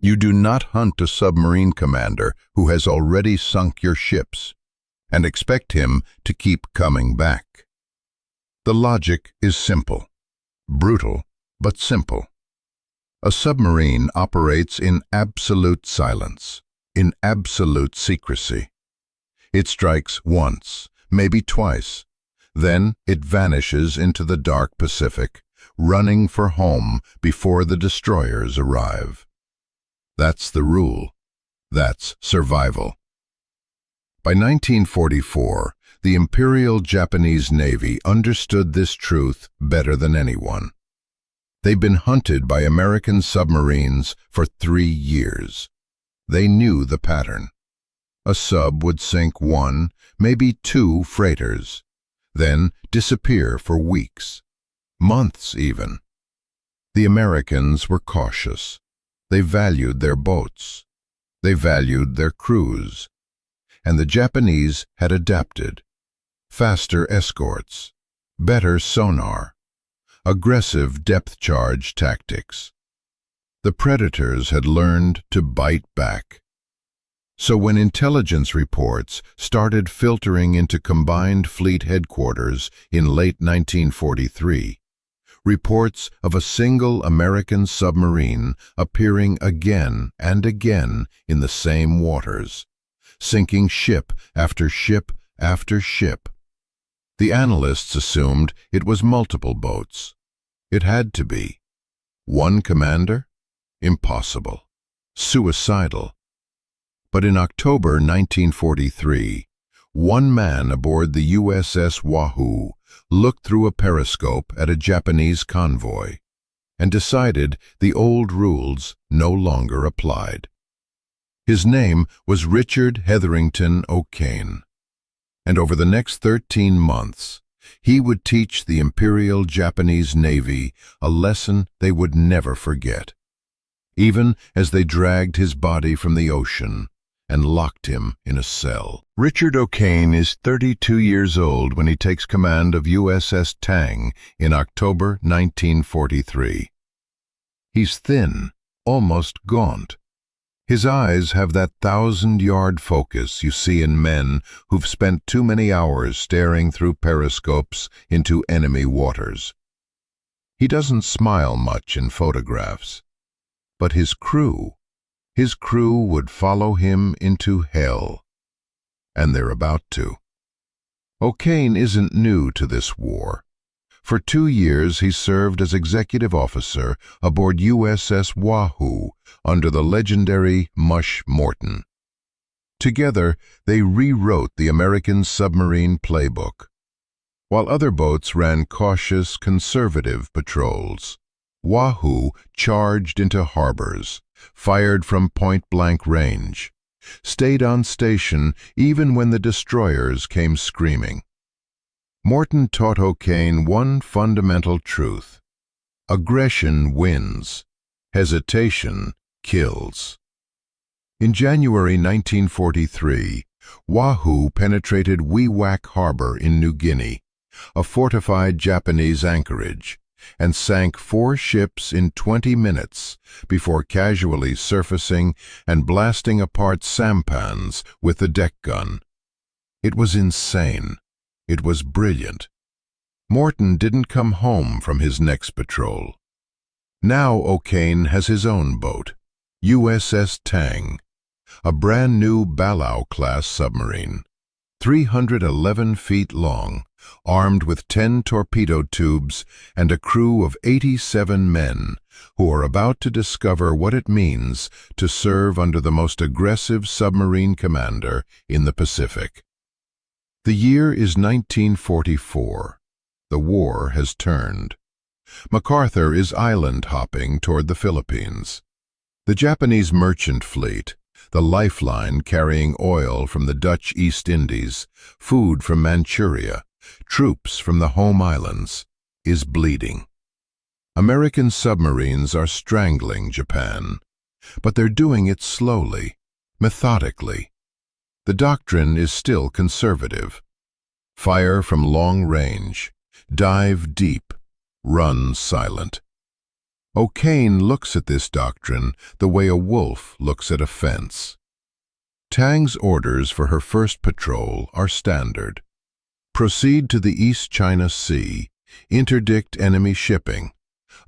You do not hunt a submarine commander who has already sunk your ships and expect him to keep coming back. The logic is simple, brutal, but simple. A submarine operates in absolute silence, in absolute secrecy. It strikes once, maybe twice, then it vanishes into the dark Pacific, running for home before the destroyers arrive. That's the rule. That's survival. By 1944, the Imperial Japanese Navy understood this truth better than anyone. They'd been hunted by American submarines for 3 years. They knew the pattern. A sub would sink 1, maybe 2 freighters, then disappear for weeks, months even. The Americans were cautious. They valued their boats. They valued their crews. And the Japanese had adapted. Faster escorts, better sonar, aggressive depth-charge tactics. The predators had learned to bite back. So when intelligence reports started filtering into combined fleet headquarters in late 1943, reports of a single American submarine appearing again and again in the same waters, sinking ship after ship after ship. The analysts assumed it was multiple boats. It had to be. One commander? Impossible. Suicidal. But in October 1943, one man aboard the USS Wahoo looked through a periscope at a Japanese convoy and decided the old rules no longer applied. His name was Richard Hetherington O'Kane, and over the next 13 months, he would teach the Imperial Japanese Navy a lesson they would never forget, even as they dragged his body from the ocean and locked him in a cell. Richard O'Kane is 32 years old when he takes command of USS Tang in October 1943. He's thin, almost gaunt. His eyes have that 1,000-yard focus you see in men who've spent too many hours staring through periscopes into enemy waters. He doesn't smile much in photographs, but his crew would follow him into hell. And they're about to. O'Kane isn't new to this war. For 2 years he served as executive officer aboard USS Wahoo under the legendary Mush Morton. Together they rewrote the American submarine playbook. While other boats ran cautious, conservative patrols, Wahoo charged into harbors, fired from point-blank range, stayed on station even when the destroyers came screaming. Morton taught O'Kane one fundamental truth: aggression wins, hesitation kills. In January 1943, Wahoo penetrated Wewak Harbor in New Guinea, a fortified Japanese anchorage, and sank 4 ships in 20 minutes before casually surfacing and blasting apart sampans with the deck gun. It was insane. It was brilliant. Morton didn't come home from his next patrol. Now O'Kane has his own boat, USS Tang, a brand new Balao-class submarine, 311 feet long, armed with 10 torpedo tubes and a crew of 87 men who are about to discover what it means to serve under the most aggressive submarine commander in the Pacific. The year is 1944. The war has turned. MacArthur is island-hopping toward the Philippines. The Japanese merchant fleet, the lifeline carrying oil from the Dutch East Indies, food from Manchuria, troops from the home islands, is bleeding. American submarines are strangling Japan, but they're doing it slowly, methodically. The doctrine is still conservative. Fire from long range, dive deep, run silent. O'Kane looks at this doctrine the way a wolf looks at a fence. Tang's orders for her first patrol are standard. Proceed to the East China Sea, interdict enemy shipping,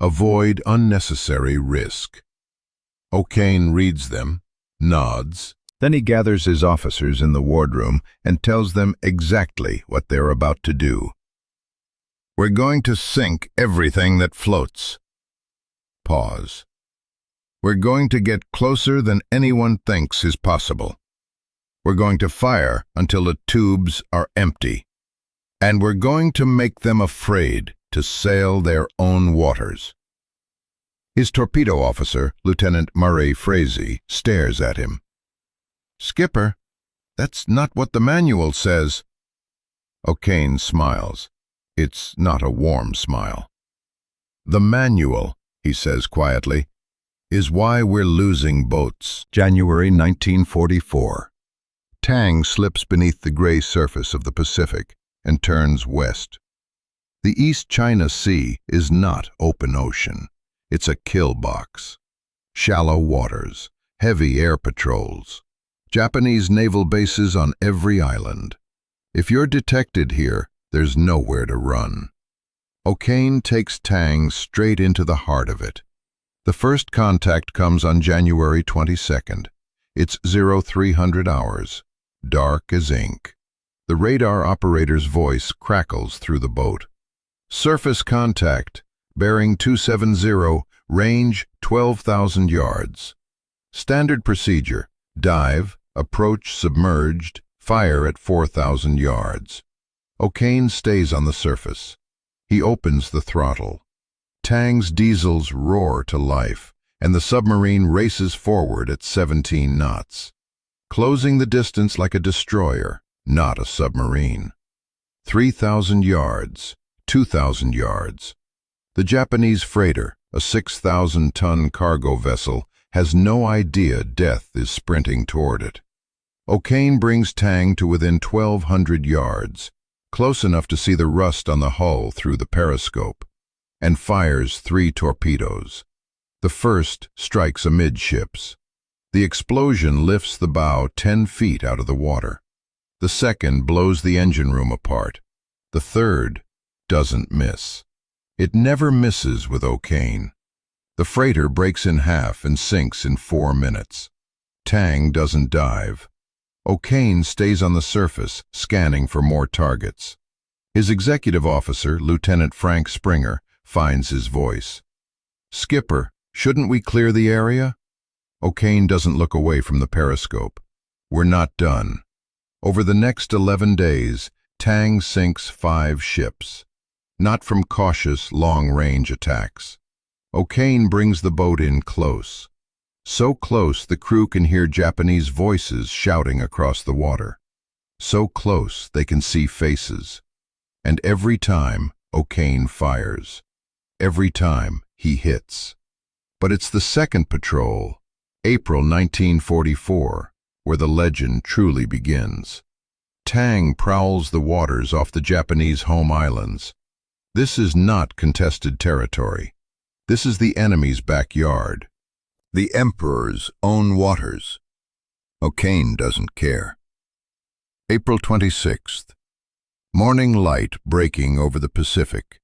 avoid unnecessary risk. O'Kane reads them, nods. Then he gathers his officers in the wardroom and tells them exactly what they're about to do. We're going to sink everything that floats. Pause. We're going to get closer than anyone thinks is possible. We're going to fire until the tubes are empty. And we're going to make them afraid to sail their own waters. His torpedo officer, Lieutenant Murray Frazee, stares at him. Skipper, that's not what the manual says. O'Kane smiles. It's not a warm smile. The manual, he says quietly, is why we're losing boats. January 1944. Tang slips beneath the gray surface of the Pacific and turns west. The East China Sea is not open ocean. It's a kill box. Shallow waters, heavy air patrols, Japanese naval bases on every island. If you're detected here, there's nowhere to run. O'Kane takes Tang straight into the heart of it. The first contact comes on January 22nd. It's 0300 hours, dark as ink. The radar operator's voice crackles through the boat. Surface contact, bearing 270, range 12,000 yards. Standard procedure, dive, approach submerged, fire at 4,000 yards. O'Kane stays on the surface. He opens the throttle. Tang's diesels roar to life, and the submarine races forward at 17 knots, closing the distance like a destroyer, not a submarine. 3,000 yards, 2,000 yards. The Japanese freighter, a 6,000-ton cargo vessel, has no idea death is sprinting toward it. O'Kane brings Tang to within 1,200 yards, close enough to see the rust on the hull through the periscope, and fires 3 torpedoes. The first strikes amidships. The explosion lifts the bow 10 feet out of the water. The second blows the engine room apart. The third doesn't miss. It never misses with O'Kane. The freighter breaks in half and sinks in 4 minutes. Tang doesn't dive. O'Kane stays on the surface, scanning for more targets. His executive officer, Lieutenant Frank Springer, finds his voice. Skipper, shouldn't we clear the area? O'Kane doesn't look away from the periscope. We're not done. Over the next 11 days, Tang sinks 5 ships. Not from cautious, long-range attacks. O'Kane brings the boat in close. So close the crew can hear Japanese voices shouting across the water. So close they can see faces. And every time, O'Kane fires. Every time he hits. But it's the second patrol, April 1944, where the legend truly begins. Tang prowls the waters off the Japanese home islands. This is not contested territory. This is the enemy's backyard. The Emperor's own waters. O'Kane doesn't care. April 26th. Morning light breaking over the Pacific.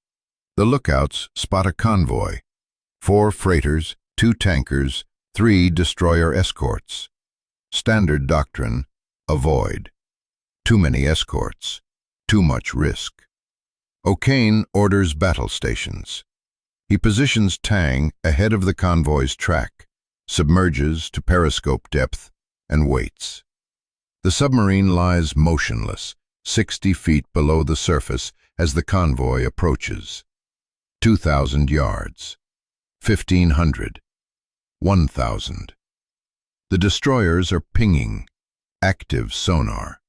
The lookouts spot a convoy. 4 freighters, 2 tankers, 3 destroyer escorts. Standard doctrine, avoid. Too many escorts. Too much risk. O'Kane orders battle stations. He positions Tang ahead of the convoy's track, submerges to periscope depth, and waits. The submarine lies motionless, 60 feet below the surface as the convoy approaches. 2,000 yards, 1,500, 1,000. The destroyers are pinging, active sonar.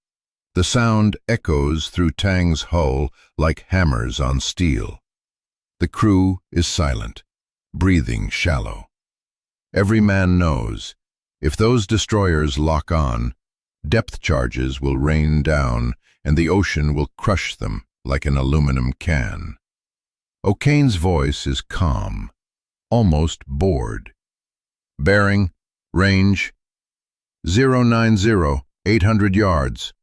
The sound echoes through Tang's hull like hammers on steel. The crew is silent, breathing shallow. Every man knows, if those destroyers lock on, depth charges will rain down and the ocean will crush them like an aluminum can. O'Kane's voice is calm. almost bored. Bearing, range, 090, 800 yards.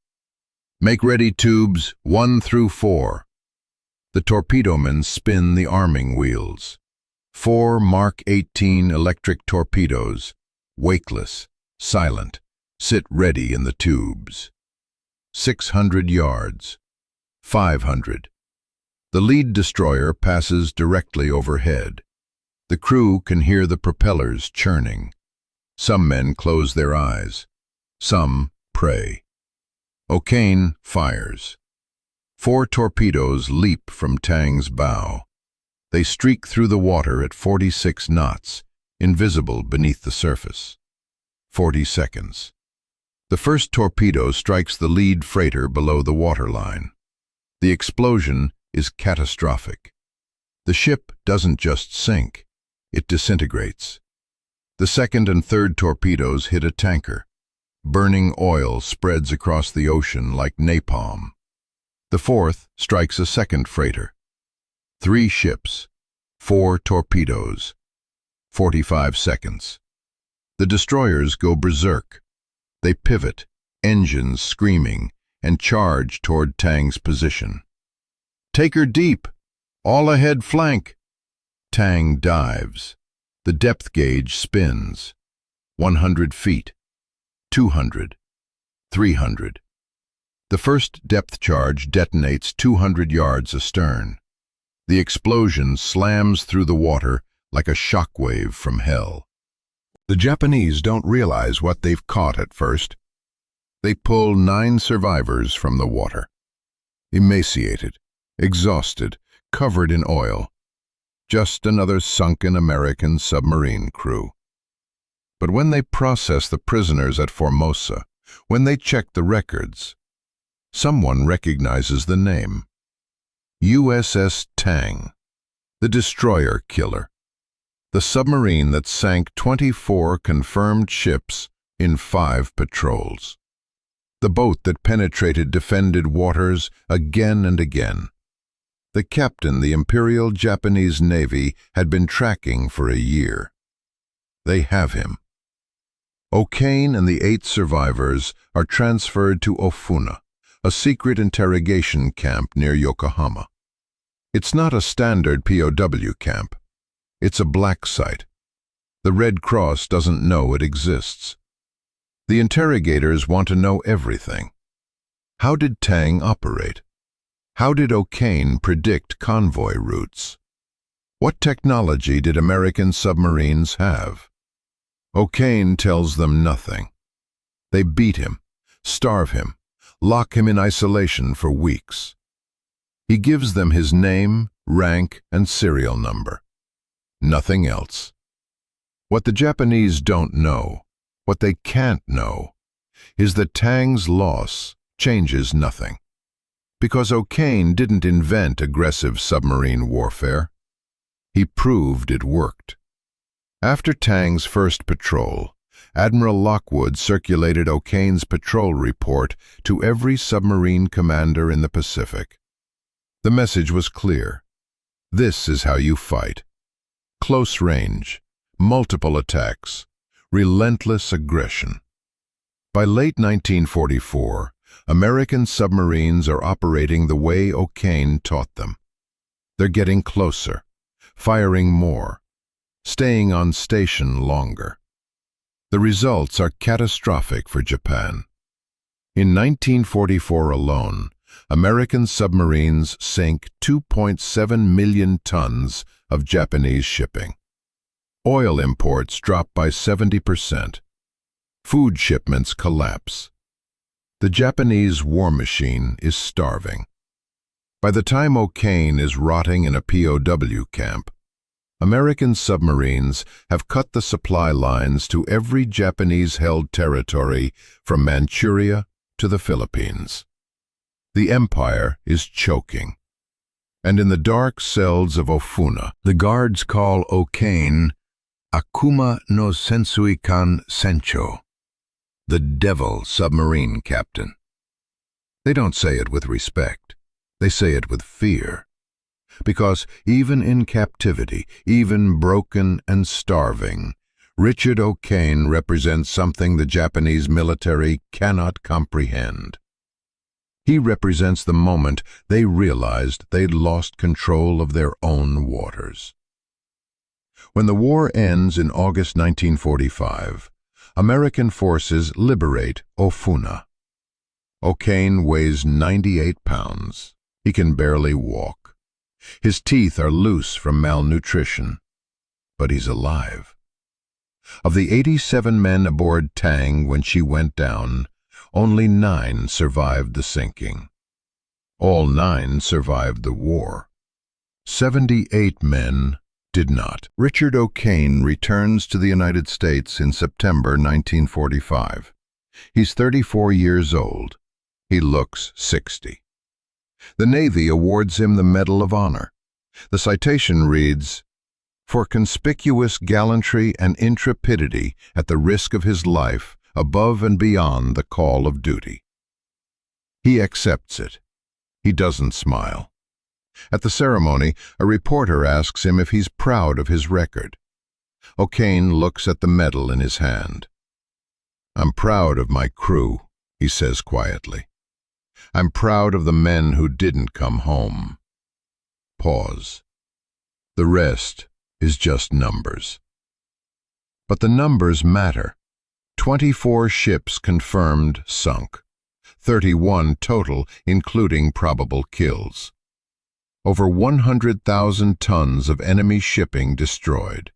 Make ready tubes 1 through 4. The torpedomen spin the arming wheels. 4 Mark 18 electric torpedoes, wakeless, silent, sit ready in the tubes. 600 yards. 500. The lead destroyer passes directly overhead. The crew can hear the propellers churning. Some men close their eyes. Some pray. O'Kane fires. 4 torpedoes leap from Tang's bow. They streak through the water at 46 knots, invisible beneath the surface. 40 seconds. The first torpedo strikes the lead freighter below the waterline. The explosion is catastrophic. The ship doesn't just sink, it disintegrates. The second and third torpedoes hit a tanker. Burning oil spreads across the ocean like napalm. The fourth strikes a second freighter. 3 ships, 4 torpedoes. 45 seconds. The destroyers go berserk. They pivot, engines screaming, and charge toward Tang's position. Take her deep! All ahead flank! Tang dives. The depth gauge spins. 100 feet. 200. 300. The first depth charge detonates 200 yards astern. The explosion slams through the water like a shockwave from hell. The Japanese don't realize what they've caught at first. They pull 9 survivors from the water. Emaciated, exhausted, covered in oil. Just another sunken American submarine crew. But when they process the prisoners at Formosa, when they check the records, someone recognizes the name. USS Tang, the destroyer killer. The submarine that sank 24 confirmed ships in 5 patrols. The boat that penetrated defended waters again and again. The captain the Imperial Japanese Navy had been tracking for a year. They have him. O'Kane and the 8 survivors are transferred to Ofuna, a secret interrogation camp near Yokohama. It's not a standard POW camp. It's a black site. The Red Cross doesn't know it exists. The interrogators want to know everything. How did Tang operate? How did O'Kane predict convoy routes? What technology did American submarines have? O'Kane tells them nothing. They beat him, starve him, lock him in isolation for weeks. He gives them his name, rank, and serial number. Nothing else. What the Japanese don't know, what they can't know, is that Tang's loss changes nothing. Because O'Kane didn't invent aggressive submarine warfare. He proved it worked. After Tang's first patrol, Admiral Lockwood circulated O'Kane's patrol report to every submarine commander in the Pacific. The message was clear. This is how you fight. Close range, multiple attacks, relentless aggression. By late 1944, American submarines are operating the way O'Kane taught them. They're getting closer, firing more, staying on station longer. The results are catastrophic for Japan. In 1944 alone, American submarines sank 2.7 million tons of Japanese shipping. Oil imports drop by 70%. Food shipments collapse. The Japanese war machine is starving. By the time O'Kane is rotting in a POW camp, American submarines have cut the supply lines to every Japanese-held territory from Manchuria to the Philippines. The empire is choking. And in the dark cells of Ofuna, the guards call O'Kane Akuma no Sensui kan Sencho, the devil submarine captain. They don't say it with respect. They say it with fear. because even in captivity, even broken and starving, Richard O'Kane represents something the Japanese military cannot comprehend. He represents the moment they realized they'd lost control of their own waters. When the war ends in August 1945, American forces liberate Ofuna. O'Kane weighs 98 pounds. He can barely walk. His teeth are loose from malnutrition, but he's alive. Of the 87 men aboard Tang when she went down, only 9 survived the sinking. All 9 survived the war. 78 men did not. Richard O'Kane returns to the United States in September 1945. He's 34 years old. He looks 60. The Navy awards him the Medal of Honor. The citation reads, "For conspicuous gallantry and intrepidity at the risk of his life above and beyond the call of duty." He accepts it. He doesn't smile. At the ceremony, a reporter asks him if he's proud of his record. O'Kane looks at the medal in his hand. "I'm proud of my crew," he says quietly. "I'm proud of the men who didn't come home." Pause. The rest is just numbers. But the numbers matter. 24 ships confirmed sunk. 31 total, including probable kills. Over 100,000 tons of enemy shipping destroyed.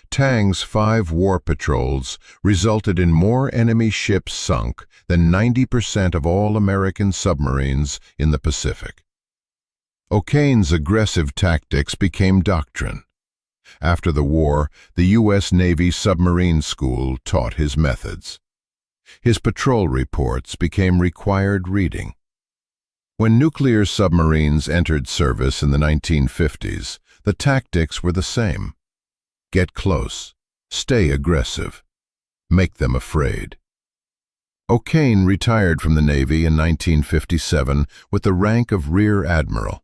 Tang's 5 war patrols resulted in more enemy ships sunk than 90% of all American submarines in the Pacific. O'Kane's aggressive tactics became doctrine. After the war, the U.S. Navy Submarine School taught his methods. His patrol reports became required reading. When nuclear submarines entered service in the 1950s, the tactics were the same. Get close, stay aggressive, make them afraid. O'Kane retired from the Navy in 1957 with the rank of Rear Admiral.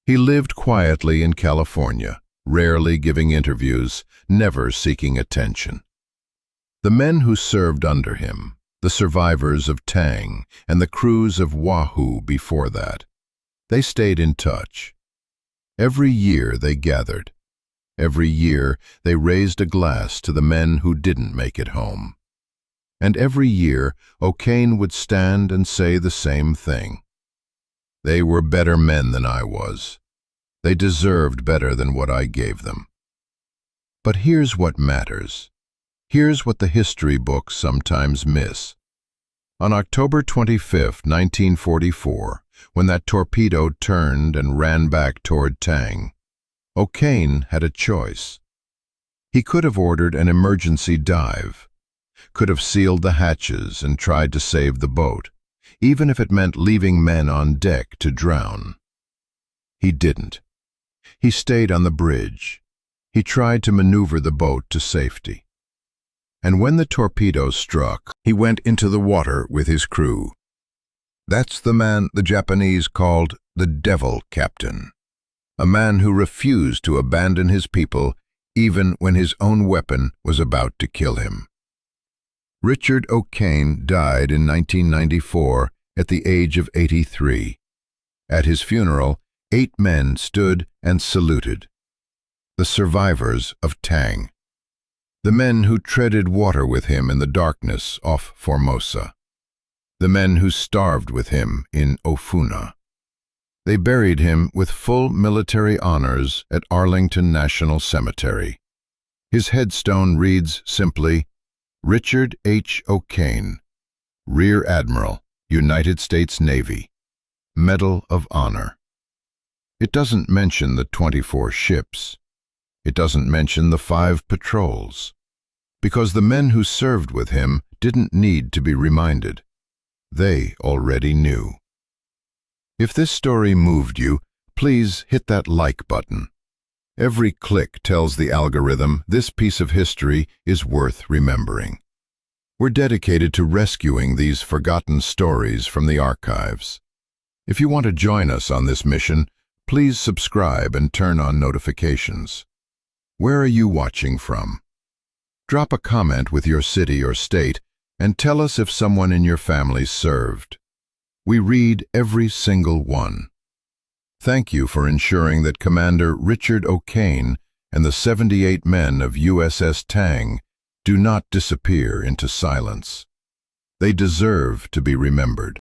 He lived quietly in California, rarely giving interviews, never seeking attention. The men who served under him, the survivors of Tang and the crews of Wahoo before that, they stayed in touch. Every year they gathered. Every year they raised a glass to the men who didn't make it home. And every year O'Kane would stand and say the same thing. They were better men than I was. They deserved better than what I gave them. But here's what matters. Here's what the history books sometimes miss. On October 25, 1944, when that torpedo turned and ran back toward Tang, O'Kane had a choice. He could have ordered an emergency dive, could have sealed the hatches and tried to save the boat, even if it meant leaving men on deck to drown. He didn't. He stayed on the bridge. He tried to maneuver the boat to safety. And when the torpedo struck, he went into the water with his crew. That's the man the Japanese called the Devil Captain. A man who refused to abandon his people even when his own weapon was about to kill him. Richard O'Kane died in 1994 at the age of 83. At his funeral, 8 men stood and saluted. The survivors of Tang. The men who treaded water with him in the darkness off Formosa. The men who starved with him in Ofuna. They buried him with full military honors at Arlington National Cemetery. His headstone reads simply, Richard H. O'Kane, Rear Admiral, United States Navy, Medal of Honor. It doesn't mention the 24 ships. It doesn't mention the 5 patrols. Because the men who served with him didn't need to be reminded. They already knew. If this story moved you, please hit that like button. Every click tells the algorithm this piece of history is worth remembering. We're dedicated to rescuing these forgotten stories from the archives. If you want to join us on this mission, Please subscribe and turn on notifications. Where are you watching from? Drop a comment with your city or state and tell us if someone in your family served. We read every single one. Thank you for ensuring that Commander Richard O'Kane and the 78 men of USS Tang do not disappear into silence. They deserve to be remembered.